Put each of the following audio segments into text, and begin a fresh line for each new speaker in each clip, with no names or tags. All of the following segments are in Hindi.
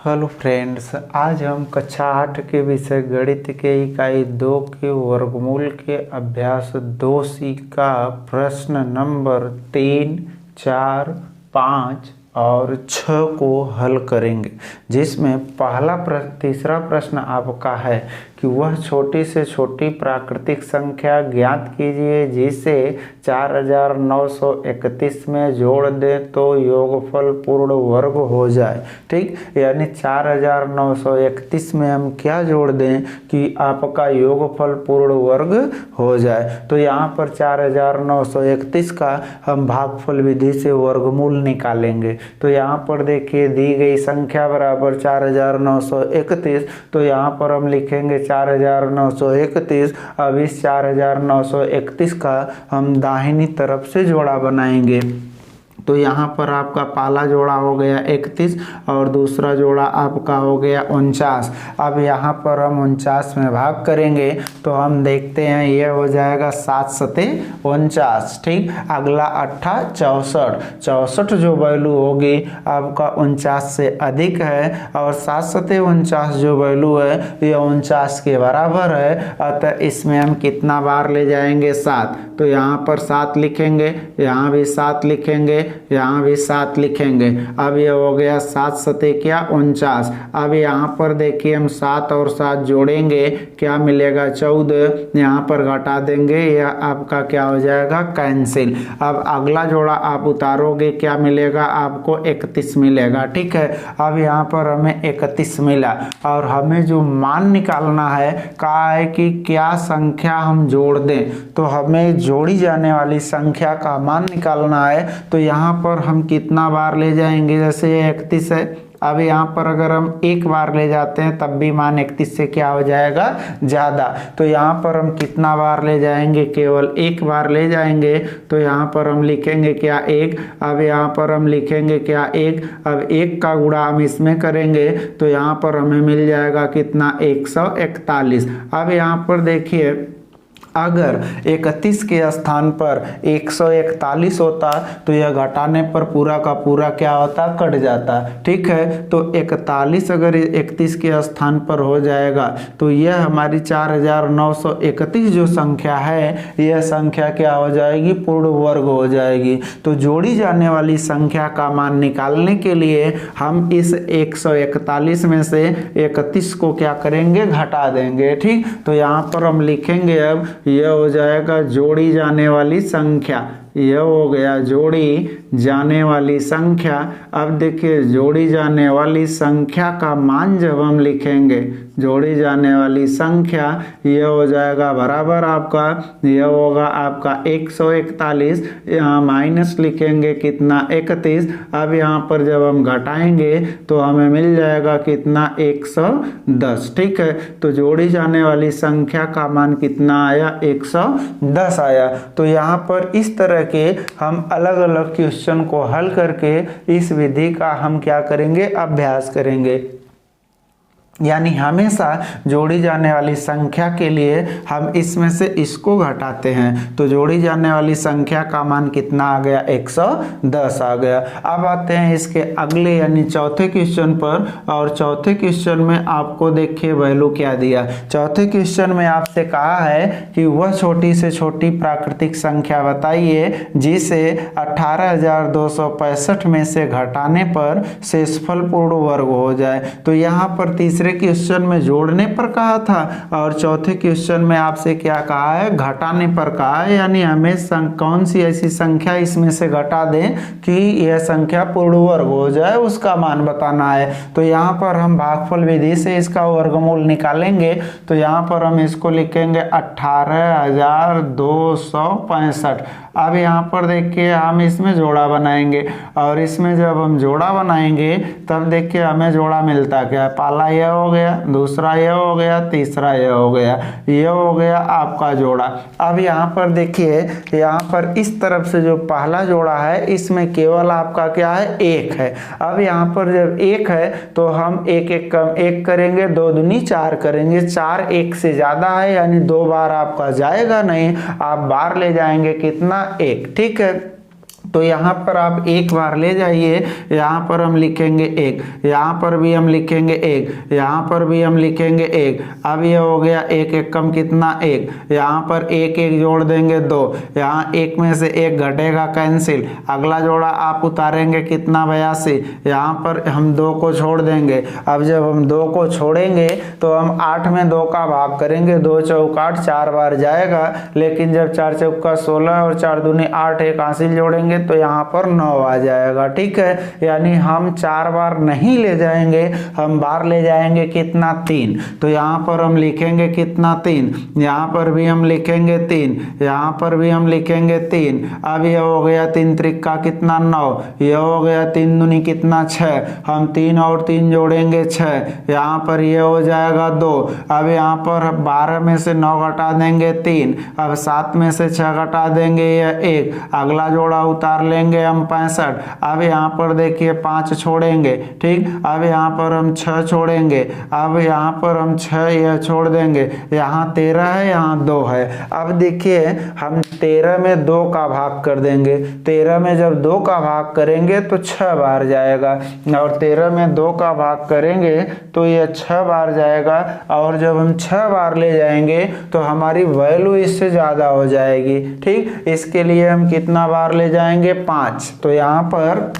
हेलो फ्रेंड्स, आज हम कक्षा 8 के विषय गणित के इकाई 2 के वर्गमूल के अभ्यास 2C का प्रश्न नंबर 3, 4, 5 और 6 को हल करेंगे। जिसमें तीसरा प्रश्न आपका है कि वह छोटी से छोटी प्राकृतिक संख्या ज्ञात कीजिए जिसे 4931 में जोड़ दें तो योगफल पूर्ण वर्ग हो जाए। ठीक, यानी 4931 में हम क्या जोड़ दें कि आपका योगफल पूर्ण वर्ग हो जाए। तो यहाँ पर 4931 का हम भागफल विधि से वर्गमूल निकालेंगे। तो यहाँ पर देखिए दी गई संख्या बराबर 4931, तो यहाँ पर हम लिखेंगे 4931। अब इस 4931 का हम दाहिनी तरफ से जोड़ा बनाएंगे। तो यहाँ पर आपका पहला जोड़ा हो गया 31 और दूसरा जोड़ा आपका हो गया 49। अब यहाँ पर हम 49 में भाग करेंगे तो हम देखते हैं ये हो जाएगा 7 सते 49। ठीक, अगला 8 64। 64 जो वैल्यू होगी आपका 49 से अधिक है और 7 सते 49 जो वैल्यू है ये 49 के बराबर है। अतः इसमें हम कितना बार ले जाएंगे? 7। तो यहाँ पर 7 लिखेंगे, यहाँ भी 7 लिखेंगे, यहाँ भी 7 लिखेंगे। अब ये हो गया 7 सते क्या 49। अब यहाँ पर देखिए हम 7 और 7 जोड़ेंगे, क्या मिलेगा? 14। यहाँ पर घटा देंगे, यह आपका क्या हो जाएगा? कैंसिल। अब अगला जोड़ा आप उतारोगे, क्या मिलेगा आपको? 31 मिलेगा। ठीक है, अब यहाँ पर हमें 31 मिला और हमें जो मान निकालना है कहा है कि क्या संख्या हम जोड़ दें। तो हमें जोड़ी जाने वाली संख्या का मान निकालना है। तो यहाँ पर हम कितना बार ले जाएंगे? जैसे ये 31 है, अब यहाँ पर अगर हम एक बार ले जाते हैं तब भी मान 31 से क्या हो जाएगा? ज़्यादा। तो यहाँ पर हम कितना बार ले जाएंगे? केवल एक बार ले जाएंगे। तो यहाँ पर हम लिखेंगे क्या? 1। अब यहाँ पर हम लिखेंगे क्या? 1। अब 1 का गुणा हम इसमें करेंगे तो यहाँ पर हमें मिल जाएगा कितना? 141। अब यहाँ पर देखिए अगर 31 के स्थान पर 141 होता तो यह घटाने पर पूरा का पूरा क्या होता? कट जाता। ठीक है, तो 41 अगर 31 के स्थान पर हो जाएगा तो यह हमारी 4931 जो संख्या है यह संख्या क्या हो जाएगी? पूर्ण वर्ग हो जाएगी। तो जोड़ी जाने वाली संख्या का मान निकालने के लिए हम इस 141 में से 31 को क्या करेंगे? घटा देंगे। ठीक, तो यहाँ पर हम लिखेंगे अब यह हो जाएगा जोड़ी जाने वाली संख्या। यह हो गया जोड़ी जाने वाली संख्या। अब देखिए जोड़ी जाने वाली संख्या का मान जब हम लिखेंगे, जोड़ी जाने वाली संख्या यह हो जाएगा बराबर आपका, यह होगा आपका 141। यहाँ माइनस लिखेंगे कितना? 31। अब यहाँ पर जब हम घटाएंगे तो हमें मिल जाएगा कितना? 110। ठीक है, तो जोड़ी जाने वाली संख्या का मान कितना आया? 110 आया। तो यहाँ पर इस तरह के हम अलग अलग क्वेश्चन को हल करके इस विधि का हम क्या करेंगे? अभ्यास करेंगे। यानी हमेशा जोड़ी जाने वाली संख्या के लिए हम इसमें से इसको घटाते हैं। तो जोड़ी जाने वाली संख्या का मान कितना आ गया? 110 आ गया। अब आते हैं इसके अगले यानी चौथे क्वेश्चन पर। और चौथे क्वेश्चन में आपको देखिए वैल्यू क्या दिया। चौथे क्वेश्चन में आपसे कहा है कि वह छोटी से छोटी प्राकृतिक संख्या बताइए जिसे 18265 में से घटाने पर शेषफल पूर्ण वर्ग हो जाए। तो यहाँ पर तीसरे क्वेश्चन में जोड़ने पर कहा था और चौथे क्वेश्चन में आपसे क्या कहा है? घटाने पर कहा है। यानी हमें कौन सी ऐसी संख्या इसमें से घटा दें कि यह संख्या पूर्ण वर्ग हो जाए, उसका मान बताना है। तो यहाँ पर हम भागफल विधि से इसका वर्गमूल निकालेंगे। तो यहाँ पर हम इसको लिखेंगे 18265। अब यहाँ पर देखिए हम इसमें जोड़ा बनाएंगे और इसमें जब हम जोड़ा बनाएंगे तब देखिए हमें जोड़ा मिलता क्या है? पहला यह हो गया, दूसरा यह हो गया, तीसरा यह हो गया, यह हो गया आपका जोड़ा। अब यहाँ पर देखिए यहाँ पर इस तरफ से जो पहला जोड़ा है इसमें केवल आपका क्या है? 1 है। अब यहाँ पर जब 1 है तो हम 1 1 कम 1 करेंगे, 2 दूनी 4 करेंगे। 4 1 से ज्यादा है यानी 2 बार आपका जाएगा नहीं, आप बार ले जाएंगे कितना? 1। ठीक है, तो यहाँ पर आप एक बार ले जाइए, यहाँ पर हम लिखेंगे एक, यहाँ पर भी हम लिखेंगे एक, यहाँ पर भी हम लिखेंगे एक। अब ये हो गया एक एक कम कितना एक, यहाँ पर एक एक जोड़ देंगे दो, यहाँ एक में से एक घटेगा कैंसिल, अगला जोड़ा आप उतारेंगे कितना 82, यहाँ पर हम 2 को छोड़ देंगे। अब जब हम 2 को छोड़ेंगे तो हम 8 में 2 का भाग करेंगे, 2 चौक 8 4 बार जाएगा, लेकिन जब 4 चौका 16 और 4 दूनी 8 एक हासिल जोड़ेंगे तो यहाँ पर 9 आ जाएगा। ठीक है, यानी हम 4 बार नहीं ले जाएंगे, हम बार ले जाएंगे कितना 3। तो यहाँ पर हम लिखेंगे कितना 3, यहाँ पर भी हम लिखेंगे 3, यहाँ पर भी हम लिखेंगे 3। अब ये हो गया 3 त्रिका कितना 9, ये हो गया 3 दूनी कितना 6, हम 3 और 3 जोड़ेंगे 6, यहाँ पर ये हो जाएगा 2। अब यहाँ पर 12 में से 9 घटा देंगे 3, अब 7 में से 6 घटा देंगे ये 1, अगला जोड़ा उतार लेंगे हम 65। अब यहाँ पर देखिए 5 छोड़ेंगे, ठीक। अब यहाँ पर हम 6 छोड़ेंगे, अब यहाँ पर हम 6 यह छोड़ देंगे, यहाँ 13 है, यहाँ 2 है। अब देखिए हम 13 में 2 का भाग कर देंगे, 13 में जब 2 का भाग करेंगे तो 6 बार जाएगा, और 13 में 2 का भाग करेंगे तो यह 6 बार जाएगा, और जब हम 6 बार ले जाएंगे तो हमारी वैल्यू इससे ज़्यादा हो जाएगी। ठीक, इसके लिए हम कितना बार ले जाएंगे 5, तो यहाँ पर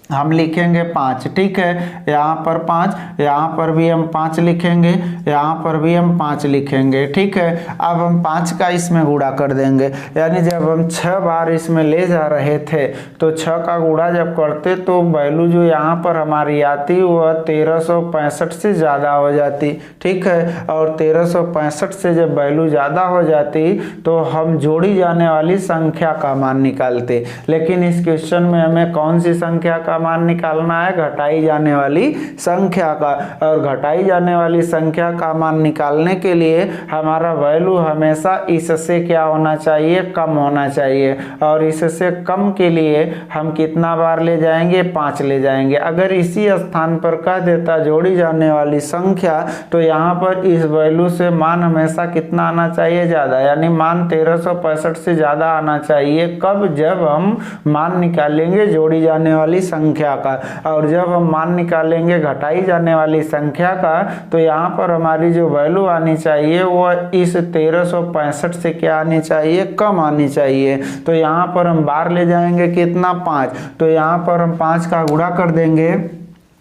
हम लिखेंगे 5। ठीक है, यहाँ पर 5, यहाँ पर भी हम 5 लिखेंगे, यहाँ पर भी हम 5 लिखेंगे। ठीक है, अब हम 5 का इसमें गुणा कर देंगे, यानी जब हम 6 बार इसमें ले जा रहे थे तो 6 का गुणा जब करते तो वैल्यू जो यहाँ पर हमारी आती वह 1365 से ज़्यादा हो जाती। ठीक है, और 1365 से जब वैल्यू ज़्यादा हो जाती तो हम जोड़ी जाने वाली संख्या का मान निकालते, लेकिन इस क्वेश्चन में हमें कौन सी संख्या का मान निकालना है, घटाई जाने वाली संख्या का। और घटाई जाने वाली संख्या का मान निकालने के लिए हमारा वैल्यू हमेशा इससे क्या होना चाहिए, कम होना चाहिए, और इससे कम के लिए हम कितना बार ले जाएंगे, 5 ले जाएंगे। अगर इसी स्थान पर कह देता जोड़ी जाने वाली संख्या, तो यहाँ पर इस वैल्यू से मान हमेशा कितना आना चाहिए, ज़्यादा, यानी मान 1365 से ज़्यादा आना चाहिए। कब, जब हम मान निकालेंगे जोड़ी जाने वाली संख्या का, और जब हम मान निकालेंगे घटाई जाने वाली संख्या का, तो यहाँ पर हमारी जो वैल्यू आनी चाहिए वो इस 1365 से क्या आनी चाहिए, कम आनी चाहिए। तो यहाँ पर हम बार ले जाएंगे कितना 5, तो यहाँ पर हम 5 का गुणा कर देंगे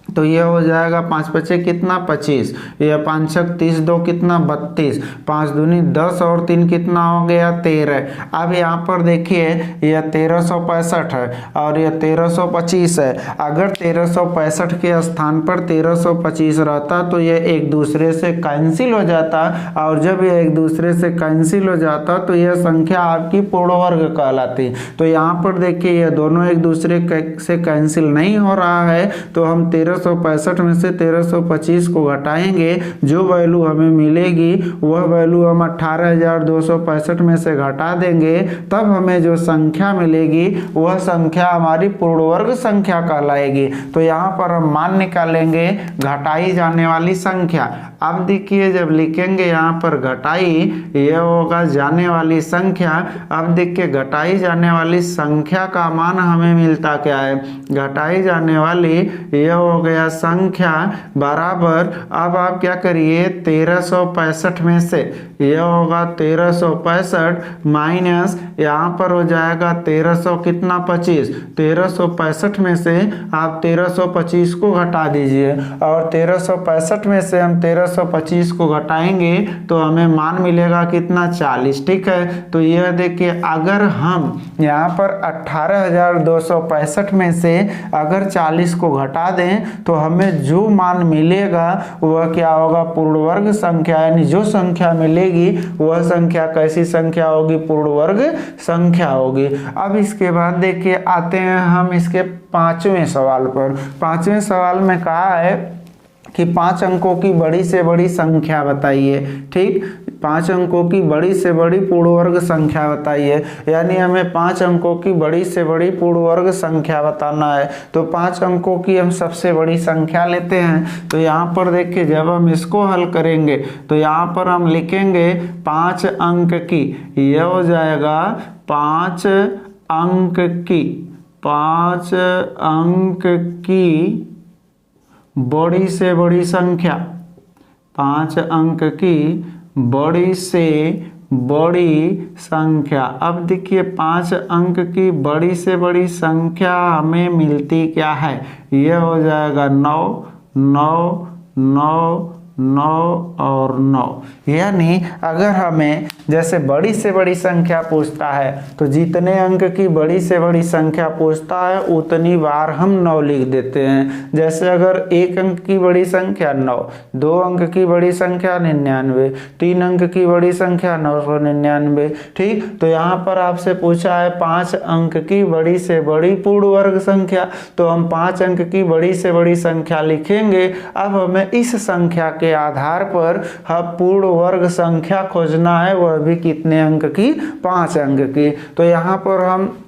तो ये हो जाएगा 5 बचे कितना 25, ये 5 छक 30, 2 कितना 32, 5 दूनी 10 और 3 कितना हो गया 13। अब यहाँ पर देखिए यह 1365 है और यह 1325 है। अगर 1365 के स्थान पर 1325 रहता तो यह एक दूसरे से कैंसिल हो जाता, और जब यह एक दूसरे से कैंसिल हो जाता तो यह संख्या आपकी पूर्ण वर्ग कहलाती। तो यहाँ पर देखिए यह दोनों एक दूसरे से कैंसिल नहीं हो रहा है, तो हम 1365 में से 1325 को घटाएंगे, जो वैल्यू हमें मिलेगी वह वैल्यू हम 18,265 में से घटा देंगे, तब हमें जो संख्या मिलेगी वह संख्या हमारी पूर्ण वर्ग संख्या कहलाएगी। तो यहाँ पर हम मान निकालेंगे घटाई जाने वाली संख्या। अब देखिए जब लिखेंगे यहाँ पर घटाई, यह होगा जाने वाली संख्या। अब देखिए घटाई जाने वाली संख्या का मान हमें मिलता क्या है, घटाई जाने वाली यह हो गया संख्या बराबर, अब आप क्या करिए 1365 में से यह होगा 1365 माइनस यहाँ पर हो जाएगा 1300 कितना 25, 1365 में से आप 1325 को घटा दीजिए, और 1365 में से हम 1325 को घटाएंगे तो हमें मान मिलेगा कितना 40। ठीक है, तो यह देखिए अगर हम यहाँ पर 18,265 में से अगर 40 को घटा दें तो हमें जो मान मिलेगा वह क्या होगा, पूर्ण वर्ग संख्या, यानी जो संख्या मिलेगी वह संख्या कैसी संख्या होगी, पूर्ण वर्ग संख्या होगी। अब इसके बाद देखिए आते हैं हम इसके 5वें सवाल पर। 5वें सवाल में कहा है कि 5 अंकों की बड़ी से बड़ी संख्या बताइए। ठीक, 5 अंकों की बड़ी से बड़ी पूर्ण वर्ग संख्या बताइए, यानी हमें 5 अंकों की बड़ी से बड़ी पूर्ण वर्ग संख्या बताना है। तो 5 अंकों की हम सबसे बड़ी संख्या लेते हैं। तो यहाँ पर देखिए जब हम इसको हल करेंगे तो यहाँ पर हम लिखेंगे 5 अंक की, यह हो जाएगा 5 अंक की। 5 अंक की बड़ी से बड़ी संख्या, 5 अंक की बड़ी से बड़ी संख्या। अब देखिए 5 अंक की बड़ी से बड़ी संख्या हमें मिलती क्या है, यह हो जाएगा 9, 9, 9, 9 और 9। यानी अगर हमें जैसे बड़ी से बड़ी संख्या पूछता है तो जितने अंक की बड़ी से बड़ी संख्या पूछता है उतनी बार हम 9 लिख देते हैं। जैसे अगर 1 अंक की बड़ी संख्या 9, 2 अंक की बड़ी संख्या 99, 3 अंक की बड़ी संख्या 999। ठीक, तो यहाँ पर आपसे पूछा है 5 अंक की बड़ी से बड़ी पूर्ण वर्ग संख्या, तो हम 5 अंक की बड़ी से बड़ी संख्या लिखेंगे। अब हमें इस संख्या के आधार पर हम पूर्ण वर्ग संख्या खोजना है, वह भी कितने अंक की, 5 अंक की। तो यहाँ पर हम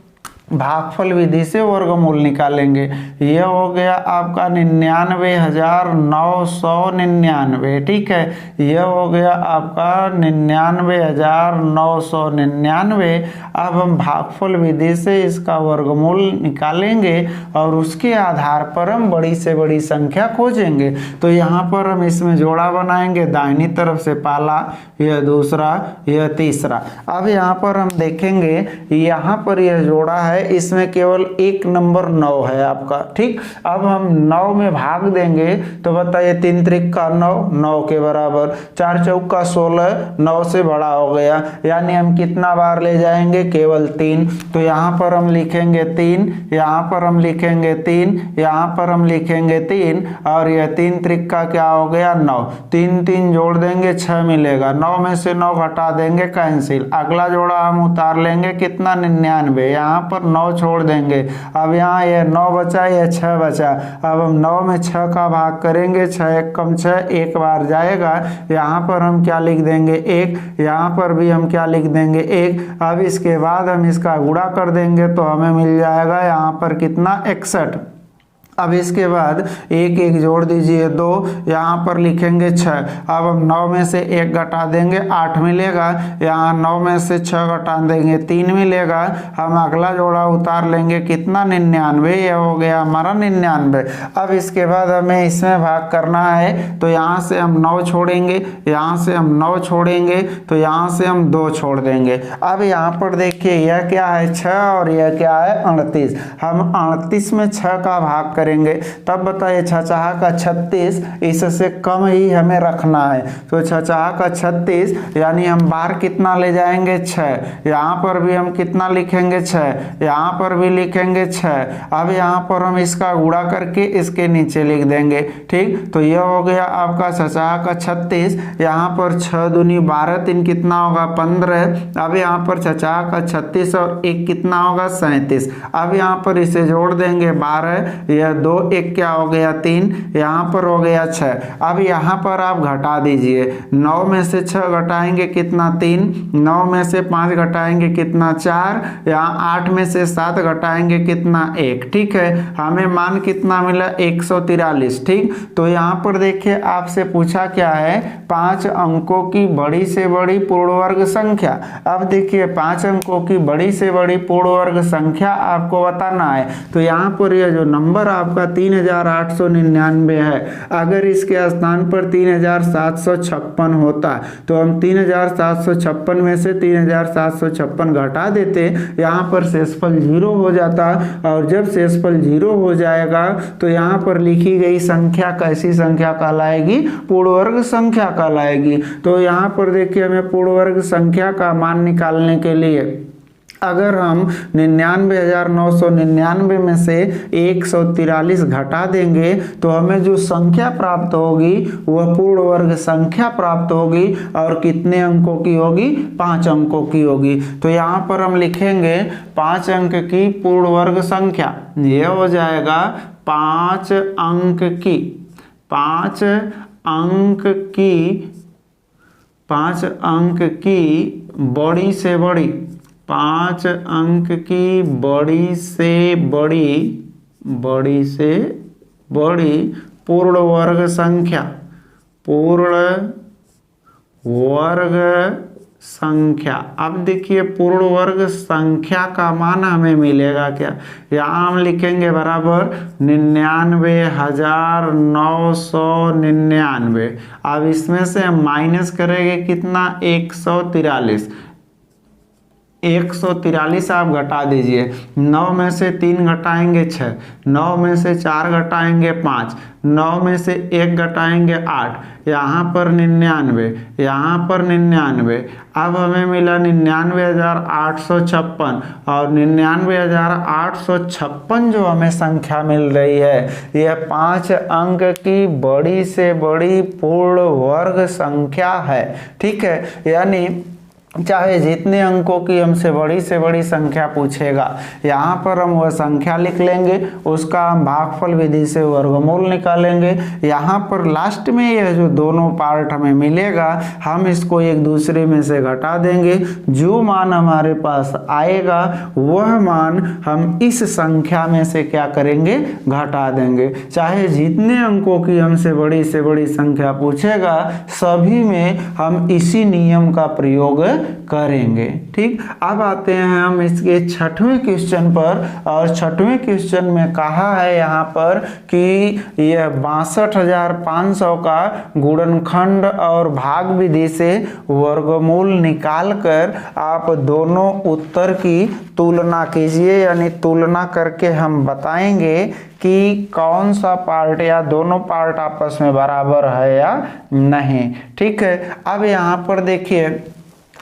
भागफल विधि से वर्गमूल निकालेंगे। यह हो गया आपका 99,999। ठीक है, यह हो गया आपका 99,999। अब हम भागफल विधि से इसका वर्गमूल निकालेंगे और उसके आधार पर हम बड़ी से बड़ी संख्या खोजेंगे। तो यहाँ पर हम इसमें जोड़ा बनाएंगे, दाहिनी तरफ से पहला, यह दूसरा, यह तीसरा। अब यहाँ पर हम देखेंगे, यहाँ पर यह जोड़ा है, इसमें केवल एक नंबर 9 है आपका। ठीक, अब हम 9 में भाग देंगे तो बताइए 3 त्रिक का 9, 9 के बराबर, 4 चौक का 16, 9 से बड़ा हो गया, यानी हम कितना बार ले जाएंगे, केवल 3। तो यहाँ पर हम लिखेंगे 3, यहाँ पर हम लिखेंगे 3, यहाँ पर हम लिखेंगे 3, और यह 3 त्रिक का क्या हो गया, 9। 3 3 जोड़ देंगे 6 मिलेगा, 9 में से 9 घटा देंगे, कैंसिल। अगला जोड़ा हम उतार लेंगे, कितना, 99, यहाँ पर 9 छोड़ देंगे। अब यहाँ ये 9 बचा, ये 6 बचा। अब हम 9 में 6 का भाग करेंगे, 6 1 कम 6, एक बार जाएगा। यहाँ पर हम क्या लिख देंगे, 1, यहाँ पर भी हम क्या लिख देंगे, 1। अब इसके बाद हम इसका गुणा कर देंगे तो हमें मिल जाएगा यहाँ पर कितना, 61। अब इसके बाद 1 1 जोड़ दीजिए, 2, यहाँ पर लिखेंगे 6। अब हम 9 में से 1 घटा देंगे, 8 मिलेगा। यहाँ 9 में से 6 घटा देंगे, 3 मिलेगा। हम अगला जोड़ा उतार लेंगे, कितना, 99, यह हो गया हमारा 99। अब इसके बाद हमें इसमें भाग करना है, तो यहाँ से हम 9 छोड़ेंगे, यहाँ से हम 9 छोड़ेंगे, तो यहाँ से हम 2 छोड़ देंगे। अब यहाँ पर देखिए यह क्या है, 6, और यह क्या है, 38। हम 38 में 6 का भाग करेंगे, तब बताइए 6 का 36, इससे कम ही हमें रखना है। तो 6 का 36, यानी हम बार कितना ले जाएंगे, 6। यहाँ पर भी हम कितना लिखेंगे, 6, यहाँ पर भी लिखेंगे 6। अब यहाँ पर हम इसका गुणा करके इसके नीचे लिख देंगे। ठीक, तो यह हो गया आपका 6 का 36। यहाँ पर 6 दूनी 12, 3 कितना होगा, 15। अब यहाँ पर 6 का 36 और 1 कितना होगा, 37। अब यहाँ पर इसे जोड़ देंगे, 12, यह 2, 1 क्या हो गया, 3, यहाँ पर हो गया 6। अब यहाँ पर आप घटा दीजिए, 9 में से 6 घटाएंगे कितना, 3, 9 में से 5 घटाएंगे कितना, 4, यहाँ 8 में से 7 घटाएंगे कितना, 1। ठीक है, हमें मान कितना मिला, 143। ठीक, तो यहाँ पर देखिए आपसे पूछा क्या है, 5 अंकों की बड़ी से बड़ी पूर्ण वर्ग संख्या। अब देखिए 5 अंकों की बड़ी से बड़ी पूर्ण वर्ग संख्या आपको बताना है। तो यहाँ पर यह जो नंबर आपका 3899 है, अगर इसके स्थान पर 3756 होता तो हम 3756 में से 3756 घटा देते, यहाँ पर शेषफल 0 हो जाता। और जब शेषफल 0 हो जाएगा तो यहाँ पर लिखी गई संख्या कैसी संख्या कहलाएगी, पूर्ण वर्ग संख्या कहलाएगी। तो यहाँ पर देखिए हमें पूर्ण वर्ग संख्या का मान निकालने के लिए अगर हम 99,999 में से 143 घटा देंगे तो हमें जो संख्या प्राप्त होगी वह पूर्ण वर्ग संख्या प्राप्त होगी। और कितने अंकों की होगी, 5 अंकों की होगी। तो यहाँ पर हम लिखेंगे 5 अंक की पूर्ण वर्ग संख्या, यह हो जाएगा 5 अंक की, 5 अंक की बड़ी से बड़ी, 5 अंक की बड़ी से बड़ी पूर्ण वर्ग संख्या, पूर्ण वर्ग संख्या। अब देखिए पूर्ण वर्ग संख्या का मान हमें मिलेगा क्या, यहाँ हम लिखेंगे बराबर 99,999। अब इसमें से हम माइनस करेंगे कितना, 143। 143 आप घटा दीजिए, 9 में से 3 घटाएंगे 6, 9 में से 4 घटाएंगे 5, 9 में से 1 घटाएंगे 8, यहाँ पर 99, यहाँ पर 99। अब हमें मिला 99,856 और 99,856 जो हमें संख्या मिल रही है यह 5 अंक की बड़ी से बड़ी पूर्ण वर्ग संख्या है। ठीक है, यानी चाहे जितने अंकों की हमसे बड़ी से बड़ी संख्या पूछेगा, यहाँ पर हम वह संख्या लिख लेंगे, उसका हम भागफल विधि से वर्गमूल निकालेंगे। यहाँ पर लास्ट में यह जो दोनों पार्ट हमें मिलेगा हम इसको एक दूसरे में से घटा देंगे, जो मान हमारे पास आएगा वह मान हम इस संख्या में से क्या करेंगे, घटा देंगे। चाहे जितने अंकों की हमसे बड़ी से बड़ी संख्या पूछेगा सभी में हम इसी नियम का प्रयोग करेंगे। ठीक, अब आते हैं हम इसके छठवें क्वेश्चन पर, और छठवें क्वेश्चन में कहा है यहाँ पर कि यह 62,500 का गुणनखंड और भाग विधि से वर्गमूल निकालकर आप दोनों उत्तर की तुलना कीजिए, यानी तुलना करके हम बताएंगे कि कौन सा पार्ट या दोनों पार्ट आपस में बराबर है या नहीं। ठीक है, अब यहाँ पर देखिए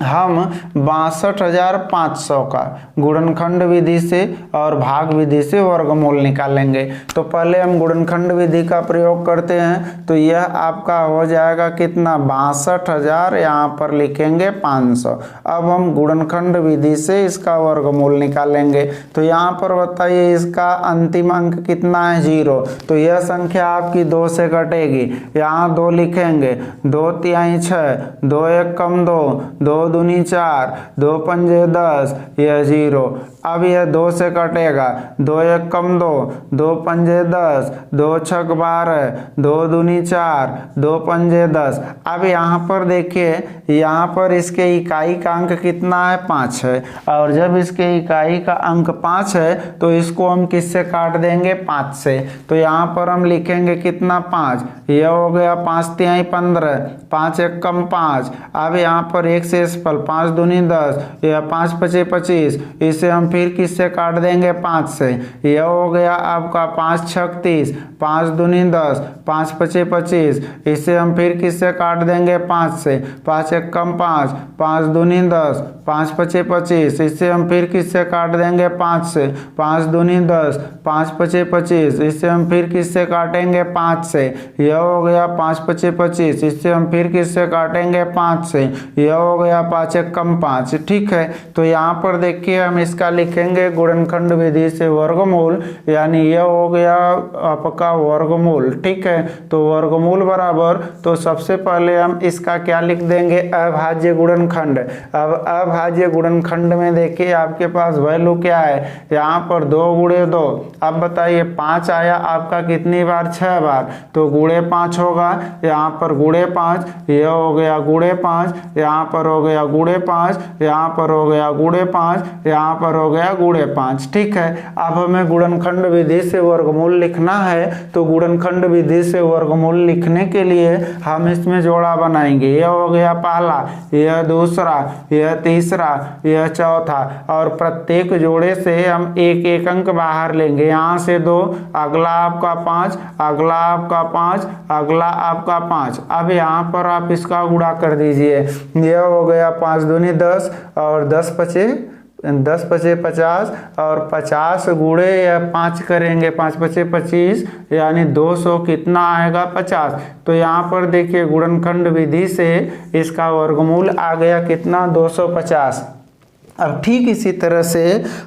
हम 62,500 का गुणनखंड विधि से और भाग विधि से वर्गमूल निकालेंगे। तो पहले हम गुणनखंड विधि का प्रयोग करते हैं, तो यह आपका हो जाएगा कितना, 62,000, यहाँ पर लिखेंगे 500। अब हम गुणनखंड विधि से इसका वर्गमूल निकालेंगे, तो यहाँ पर बताइए इसका अंतिम अंक कितना है, 0। तो यह संख्या आपकी 2 से कटेगी, यहाँ 2 लिखेंगे, 2 तिहाई 6, 2 एक कम 2, 2 दूनी 4, 2 पंजे 10, यह 0। अब यह 2 से कटेगा, 2 एक कम 2, 2 पंजे 10, 2 छक 12, 2 दूनी 4, 2 पंजे 10। अब यहाँ पर देखिए, यहाँ पर इसके इकाई का अंक कितना है, 5 है, और जब इसके इकाई का अंक 5 है तो इसको हम किससे काट देंगे, 5 से। तो यहाँ पर हम लिखेंगे कितना, 5, यह हो गया 5 तिहाई 15, 5 एक कम 5। अब यहाँ पर 1 से फल 5 दूनी 10, यह 5 पचे 25, इसे हम फिर किससे काट देंगे, 5 से। यह हो गया आपका 5 छक 30, 5 दूनी 10, 5 पचे 25, इसे हम फिर किससे काट देंगे, 5 से। 5 एक कम 5, 5 दूनी 10, 5 पचे 25, इसे हम फिर किससे काट देंगे, 5 से। 5 दूनी 10, 5 पचे 25, इसे हम फिर किससे काटेंगे, 5 से। यह हो गया 5 पचे 25, इससे हम फिर किससे काटेंगे, 5 से। यह हो गया 5 एक कम 5। ठीक है, तो यहाँ पर देखिए हम इसका लिखेंगे गुणनखंड विधि से वर्गमूल, यानी यह हो गया आपका वर्गमूल। ठीक है, तो वर्गमूल बराबर, तो सबसे पहले हम इसका क्या लिख देंगे, अभाज्य गुणनखंड। अब अभाज्य गुणनखंड में देखिए आपके पास वैल्यू क्या है, यहाँ पर 2 गुणे 2। अब बताइए 5 आया आपका कितनी बार, 6 बार, तो गुणे 5 होगा, यहाँ पर गुणे 5, यह हो गया गुणे 5, यहाँ पर हो गया गुणे 5, यहाँ पर हो गया गुणे 5, यहाँ पर हो गया गुणे 5। ठीक है, अब हमें गुणनखंड विधि से वर्गमूल लिखना है, तो गुणनखंड विधि से वर्गमूल लिखने के लिए हम इसमें जोड़ा बनाएंगे। यह हो गया पहला, यह दूसरा, यह तीसरा, यह चौथा, और प्रत्येक जोड़े से हम एक एक अंक बाहर लेंगे। यहाँ से 2, अगला आपका 5, अगला आपका 5, अगला आपका 5। अब यहाँ पर आप इसका गुणा कर दीजिए, यह हो गया 5 दूनी 10 और 10 पचे 50, और 50 गुणे या 5 करेंगे, 5 पचे 25, यानी 200 कितना आएगा, 50। तो यहाँ पर देखिए गुणनखंड विधि से इसका वर्गमूल आ गया कितना, 250। अब ठीक इसी तरह से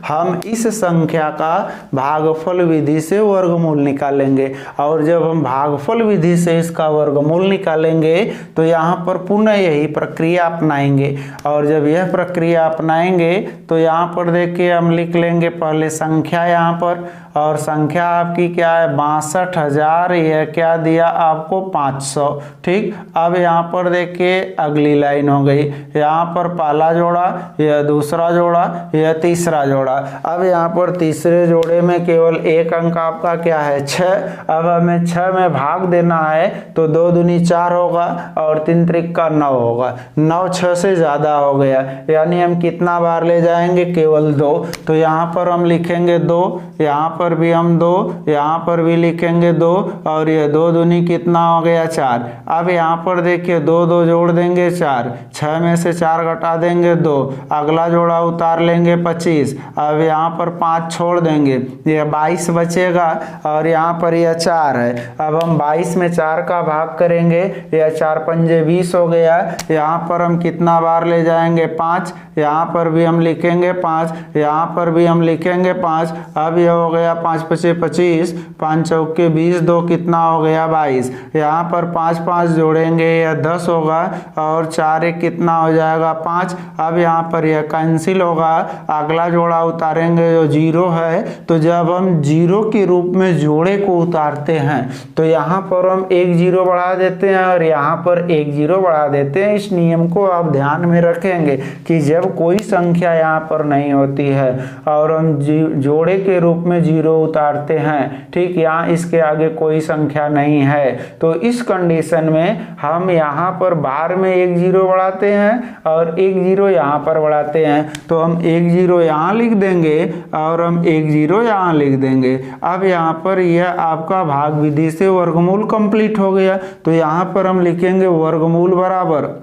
हम इस संख्या का भागफल विधि से वर्गमूल निकालेंगे, और जब हम भागफल विधि से इसका वर्गमूल निकालेंगे तो यहाँ पर पुनः यही प्रक्रिया अपनाएंगे, और जब यह प्रक्रिया अपनाएंगे तो यहाँ पर देखिए हम लिख लेंगे पहले संख्या यहाँ पर, और संख्या आपकी क्या है 62,000, यह क्या दिया आपको 500। ठीक, अब यहाँ पर देखिए अगली लाइन हो गई, यहाँ पर पहला जोड़ा, यह दूसरा जोड़ा, यह तीसरा जोड़ा। अब यहाँ पर तीसरे जोड़े में केवल एक अंक आपका क्या है 6। अब हमें 6 में भाग देना है तो 2 दूनी 4 होगा और 3 त्रिक 9 होगा। 9 6 से ज्यादा हो गया, यानी हम कितना बार ले जाएंगे केवल 2। तो यहाँ पर हम लिखेंगे 2, यहाँ पर भी हम 2, यहाँ पर भी लिखेंगे 2, और ये 2 दूनी कितना हो गया 4। अब यहाँ पर देखिए 2 2 जोड़ देंगे 4, 6 में से 4 घटा देंगे 2, अगला जोड़ा उतार लेंगे 25। अब यहाँ पर 5 छोड़ देंगे, ये 22 बचेगा, और यहाँ पर यह 4 है। अब हम 22 में 4 का भाग करेंगे, यह 4 पंजे 20 हो गया। यहाँ पर हम कितना बार ले जाएंगे 5, यहाँ पर भी हम लिखेंगे 5, यहाँ पर भी हम लिखेंगे 5। अब यह हो गया 5 पचे 25, 5 चौके 20, 2 कितना हो गया 22। यहाँ पर 5 5 जोड़ेंगे, यह 10 होगा, और 4 1 कितना हो जाएगा 5। अब यहाँ पर यह कैंसिल होगा, अगला जोड़ा उतारेंगे जो 0 है। तो जब हम 0 के रूप में जोड़े को उतारते हैं तो यहाँ पर हम 1 0 बढ़ा देते हैं और यहाँ पर 1 0 बढ़ा देते हैं। इस नियम को आप ध्यान में रखेंगे कि जब कोई संख्या यहाँ पर नहीं होती है और हम जोड़े के रूप में 0 उतारते हैं, ठीक, यहाँ इसके आगे कोई संख्या नहीं है, तो इस कंडीशन में हम यहाँ पर बाहर में 1 0 बढ़ाते हैं और 1 0 यहाँ पर बढ़ाते हैं। तो हम 1 0 यहाँ लिख देंगे और हम 1 0 यहाँ लिख देंगे। अब यहाँ पर यह आपका भाग विधि से वर्गमूल कंप्लीट हो गया। तो यहाँ पर हम लिखेंगे वर्गमूल बराबर,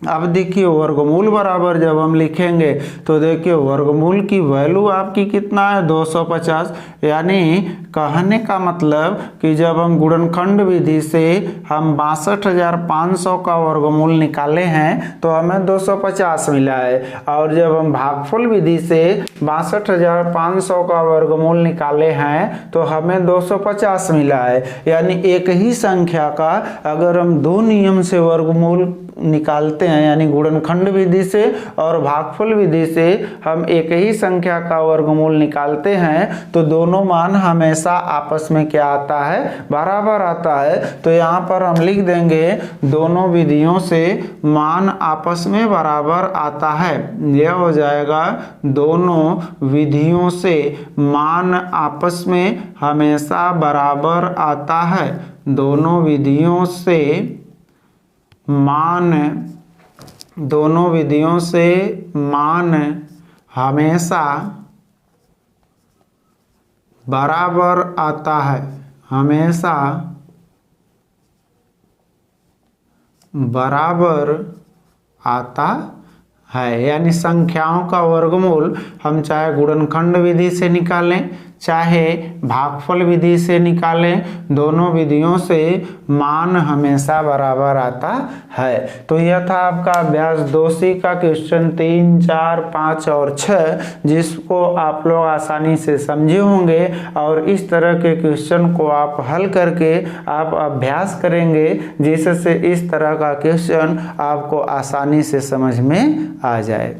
अब देखिए वर्गमूल बराबर जब हम लिखेंगे तो देखिए वर्गमूल की वैल्यू आपकी कितना है 250। यानी कहने का मतलब कि जब हम गुणनखंड विधि से हम 62,500 का वर्गमूल निकाले हैं तो हमें 250 मिला है, और जब हम भागफल विधि से 62,500 का वर्गमूल निकाले हैं तो हमें 250 मिला है। यानी एक ही संख्या का अगर हम 2 नियम से वर्गमूल निकालते हैं, यानी गुणनखंड विधि से और भागफल विधि से हम एक ही संख्या का वर्गमूल निकालते हैं तो दोनों मान हमेशा आपस में क्या आता है, बराबर आता है। तो यहाँ पर हम लिख देंगे दोनों विधियों से मान आपस में बराबर आता है। यह हो जाएगा दोनों विधियों से मान आपस में हमेशा बराबर आता है। दोनों विधियों से मान हमेशा बराबर आता है, हमेशा बराबर आता है। यानी संख्याओं का वर्गमूल हम चाहे गुणनखंड विधि से निकालें चाहे भागफल विधि से निकालें, दोनों विधियों से मान हमेशा बराबर आता है। तो यह था आपका अभ्यास 2C का क्वेश्चन 3, 4, 5 और 6, जिसको आप लोग आसानी से समझे होंगे, और इस तरह के क्वेश्चन को आप हल करके आप अभ्यास करेंगे जिससे इस तरह का क्वेश्चन आपको आसानी से समझ में आ जाए।